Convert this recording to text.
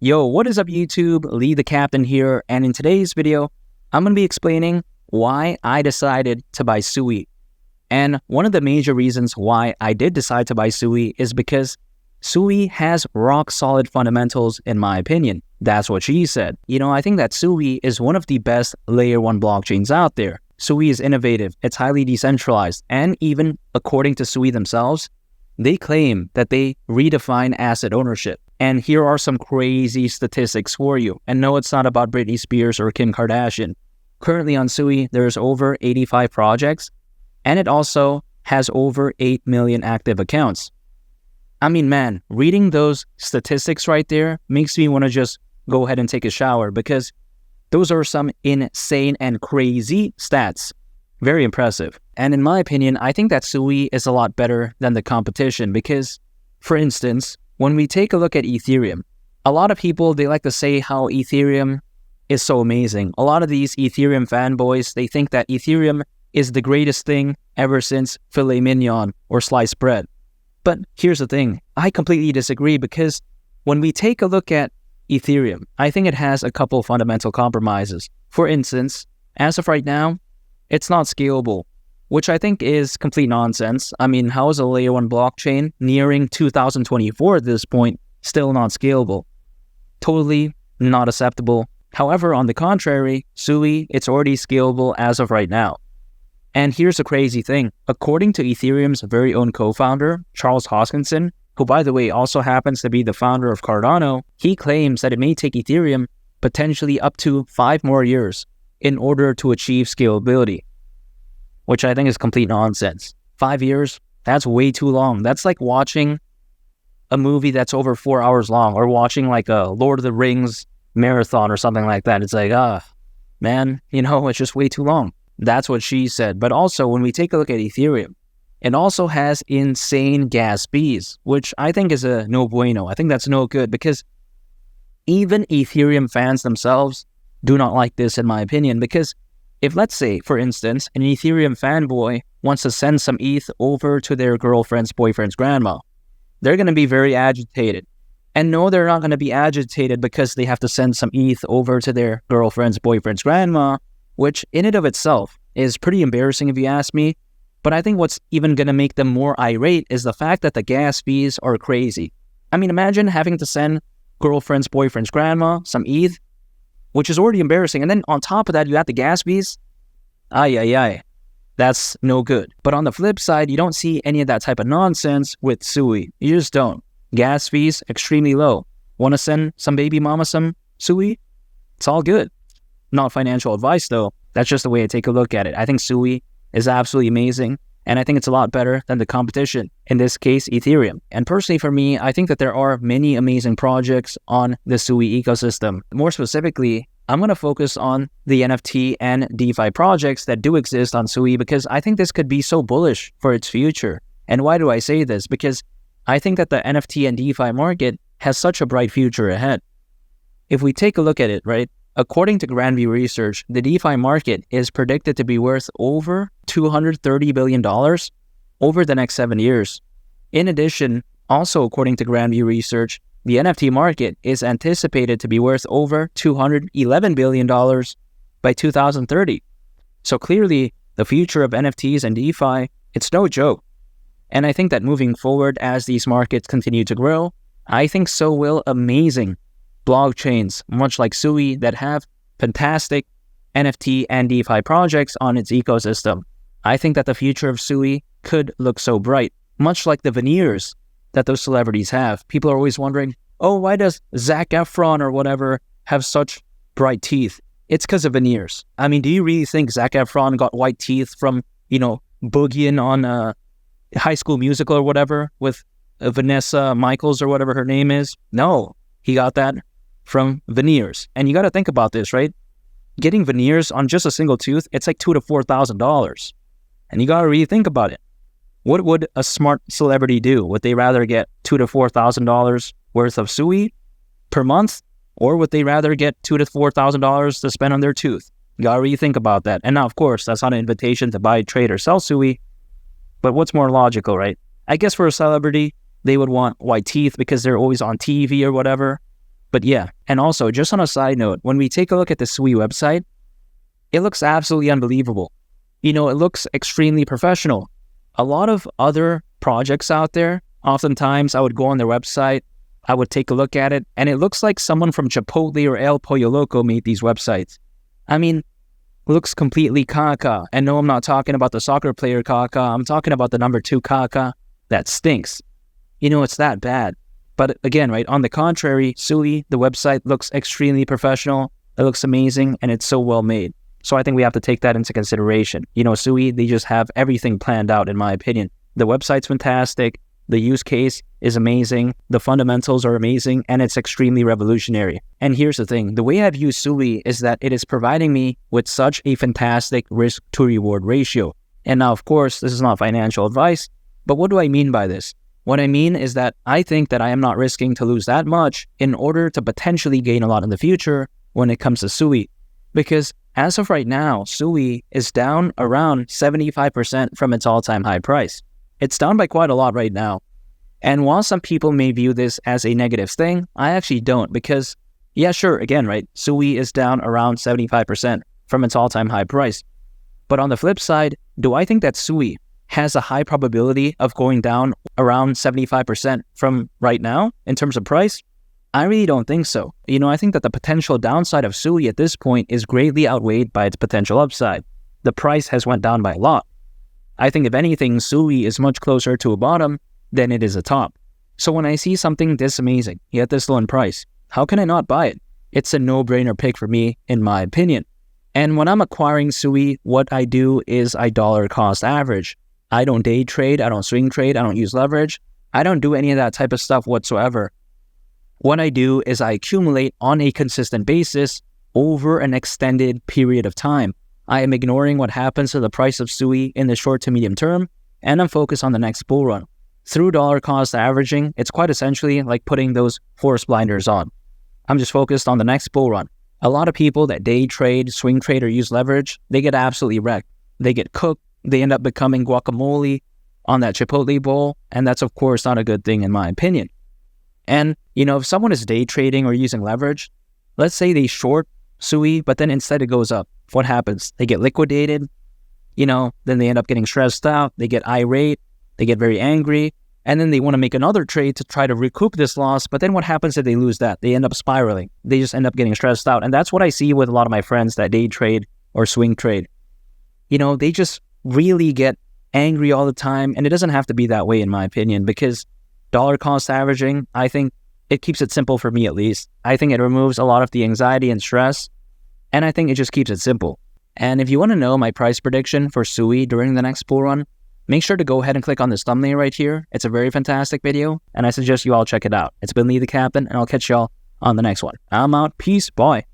Yo, what is up YouTube? Lee the Captain here, and in today's video, I'm going to be explaining why I decided to buy Sui. And one of the major reasons why I did decide to buy Sui is because Sui has rock solid fundamentals in my opinion. That's what she said. I think that Sui is one of the best layer 1 blockchains out there. Sui is innovative, it's highly decentralized, and even according to Sui themselves, they claim that they redefine asset ownership. And here are some crazy statistics for you. And no, it's not about Britney Spears or Kim Kardashian. Currently on Sui, there's over 85 projects, and it also has over 8 million active accounts. I mean, man, reading those statistics right there makes me want to just go ahead and take a shower because those are some insane and crazy stats. Very impressive. And in my opinion, I think that Sui is a lot better than the competition because, for instance, when we take a look at Ethereum, a lot of people, they like to say how Ethereum is so amazing. A lot of these Ethereum fanboys, they think that Ethereum is the greatest thing ever since filet mignon or sliced bread. But here's the thing, I completely disagree because when we take a look at Ethereum, I think it has a couple fundamental compromises. For instance, as of right now, it's not scalable, which I think is complete nonsense. I mean, how is a layer 1 blockchain nearing 2024 at this point still not scalable? Totally not acceptable. However, on the contrary, Sui, it's already scalable as of right now. And here's the crazy thing. According to Ethereum's very own co-founder, Charles Hoskinson, who by the way also happens to be the founder of Cardano, he claims that it may take Ethereum potentially up to 5 more years in order to achieve scalability, which I think is complete nonsense. 5 years? That's way too long. That's like watching a movie that's over 4 hours long or watching like a Lord of the Rings marathon or something like that. It's like, man, it's just way too long. That's what she said. But also, when we take a look at Ethereum, it also has insane gas fees, which I think is a no bueno. I think that's no good because even Ethereum fans themselves do not like this, in my opinion, because if, let's say, for instance, an Ethereum fanboy wants to send some ETH over to their girlfriend's boyfriend's grandma, they're going to be very agitated. And no, they're not going to be agitated because they have to send some ETH over to their girlfriend's boyfriend's grandma, which in and of itself is pretty embarrassing if you ask me. But I think what's even going to make them more irate is the fact that the gas fees are crazy. I mean, imagine having to send girlfriend's boyfriend's grandma some ETH, which is already embarrassing. And then on top of that, you have the gas fees. That's no good. But on the flip side, you don't see any of that type of nonsense with Sui. You just don't. Gas fees, extremely low. Want to send some baby mama some Sui? It's all good. Not financial advice though. That's just the way I take a look at it. I think Sui is absolutely amazing. And I think it's a lot better than the competition, in this case, Ethereum. And personally for me, I think that there are many amazing projects on the Sui ecosystem. More specifically, I'm going to focus on the NFT and DeFi projects that do exist on Sui because I think this could be so bullish for its future. And why do I say this? Because I think that the NFT and DeFi market has such a bright future ahead. If we take a look at it, right? According to Grandview Research, the DeFi market is predicted to be worth over $230 billion over the next 7 years. In addition, also according to Grandview Research, the NFT market is anticipated to be worth over $211 billion by 2030. So clearly, the future of NFTs and DeFi, it's no joke. And I think that moving forward as these markets continue to grow, I think so will amazing blockchains, much like Sui, that have fantastic NFT and DeFi projects on its ecosystem. I think that the future of Sui could look so bright, much like the veneers that those celebrities have. People are always wondering, why does Zac Efron or whatever have such bright teeth? It's because of veneers. I mean, do you really think Zac Efron got white teeth from, boogieing on High School Musical or whatever with Vanessa Michaels or whatever her name is? No, he got that from veneers. And you got to think about this, right? Getting veneers on just a single tooth, it's like $2,000 to $4,000. And you got to really think about it. What would a smart celebrity do? Would they rather get $2,000 to $4,000 worth of Sui per month? Or would they rather get $2,000 to $4,000 to spend on their tooth? You got to really think about that. And now, of course, that's not an invitation to buy, trade, or sell Sui. But what's more logical, right? I guess for a celebrity, they would want white teeth because they're always on TV or whatever. But yeah, and also just on a side note, when we take a look at the Sui website, it looks absolutely unbelievable. It looks extremely professional. A lot of other projects out there, oftentimes I would go on their website, I would take a look at it, and it looks like someone from Chipotle or El Pollo Loco made these websites. I mean, looks completely caca. And no, I'm not talking about the soccer player caca. I'm talking about the number 2 caca that stinks. It's that bad. But again, right, on the contrary, Sui, the website looks extremely professional. It looks amazing, and it's so well made. So I think we have to take that into consideration. Sui, they just have everything planned out, in my opinion. The website's fantastic. The use case is amazing. The fundamentals are amazing, and it's extremely revolutionary. And here's the thing. The way I've used Sui is that it is providing me with such a fantastic risk to reward ratio. And now, of course, this is not financial advice, but what do I mean by this? What I mean is that I think that I am not risking to lose that much in order to potentially gain a lot in the future when it comes to Sui. Because as of right now, Sui is down around 75% from its all-time high price. It's down by quite a lot right now. And while some people may view this as a negative thing, I actually don't, because, yeah, sure, again, right, Sui is down around 75% from its all-time high price. But on the flip side, do I think that Sui has a high probability of going down around 75% from right now in terms of price? I really don't think so. I think that the potential downside of Sui at this point is greatly outweighed by its potential upside. The price has went down by a lot. I think if anything, Sui is much closer to a bottom than it is a top. So when I see something this amazing, yet this low in price, how can I not buy it? It's a no-brainer pick for me, in my opinion. And when I'm acquiring Sui, what I do is I dollar cost average. I don't day trade, I don't swing trade, I don't use leverage. I don't do any of that type of stuff whatsoever. What I do is I accumulate on a consistent basis over an extended period of time. I am ignoring what happens to the price of Sui in the short to medium term, and I'm focused on the next bull run. Through dollar cost averaging, it's quite essentially like putting those horse blinders on. I'm just focused on the next bull run. A lot of people that day trade, swing trade, or use leverage, they get absolutely wrecked. They get cooked. They end up becoming guacamole on that Chipotle bowl, and that's of course not a good thing in my opinion. And, if someone is day trading or using leverage, let's say they short Sui, but then instead it goes up. What happens? They get liquidated, then they end up getting stressed out, they get irate, they get very angry, and then they want to make another trade to try to recoup this loss, but then what happens if they lose that? They end up spiraling. They just end up getting stressed out, and that's what I see with a lot of my friends that day trade or swing trade. They just really get angry all the time, and it doesn't have to be that way in my opinion, because dollar cost averaging, I think it keeps it simple for me at least. I think it removes a lot of the anxiety and stress, and I think it just keeps it simple. And if you want to know my price prediction for Sui during the next bull run, make sure to go ahead and click on this thumbnail right here. It's a very fantastic video, and I suggest you all check it out. It's been Lee the Captain, and I'll catch y'all on the next one. I'm out. Peace. Bye.